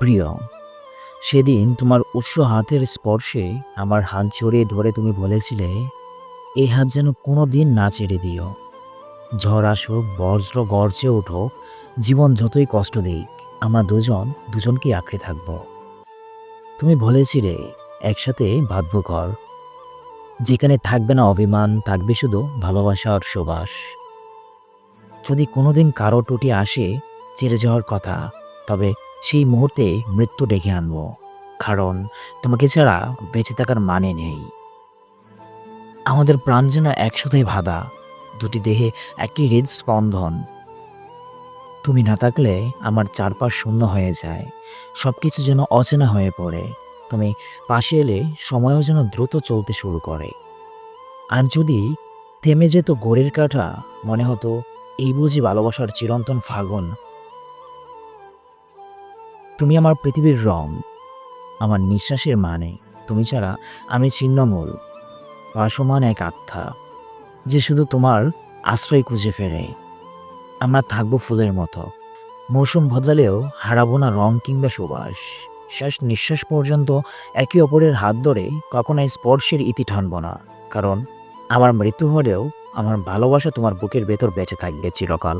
প্রিয়, সেদিন তোমার উষ্ণ হাতের স্পর্শে আমার হাত জড়িয়ে ধরে তুমি বলেছিলে, এই হাত যেন কোনো দিন না ছেড়ে দিও। ঝড় আসুক, বজ্র গর্জে উঠুক, জীবন যতই কষ্ট দিক, আমরা দুজনকেই আঁকড়ে থাকব। তুমি বলেছিলে, একসাথে বাঁধব ঘর, যেখানে থাকবে না অভিমান, থাকবে শুধু ভালোবাসা আর সুবাস। যদি কোনোদিন কারো টুটি আসে ছেড়ে যাওয়ার কথা, তবে সেই মুহূর্তে মৃত্যু ডেকে আনবো, কারণ তোমাকে ছাড়া বেঁচে থাকার মানে নেই। আমাদের প্রাণ যেন একসাথে বাঁধা, দুটি দেহে একটি হৃদস্পন্দন। তুমি না থাকলে আমার চারপাশ শূন্য হয়ে যায়, সব কিছু যেন অচেনা হয়ে পড়ে। তুমি পাশে এলে সময়ও যেন দ্রুত চলতে শুরু করে। আর যদি থেমে যেত ঘড়ির কাঁটা, মনে হতো এই বুঝি ভালোবাসার চিরন্তন ফাগুন। তুমি আমার পৃথিবীর রং, আমার নিঃশ্বাসের মানে। তুমি ছাড়া আমি ছিন্নমূল, ভাসমান এক আত্মা, যে শুধু তোমার আশ্রয় খুঁজে ফেরে। আমরা থাকবো ফুলের মতো, মৌসুম বদলালেও হারাবো না রং কিংবা সুবাস। শেষ নিঃশ্বাস পর্যন্ত একে অপরের হাত ধরে কখনোই স্পর্শের ইতি টানব না, কারণ আমার মৃত্যু হলেও আমার ভালোবাসা তোমার বুকের ভেতর বেঁচে থাকবে চিরকাল।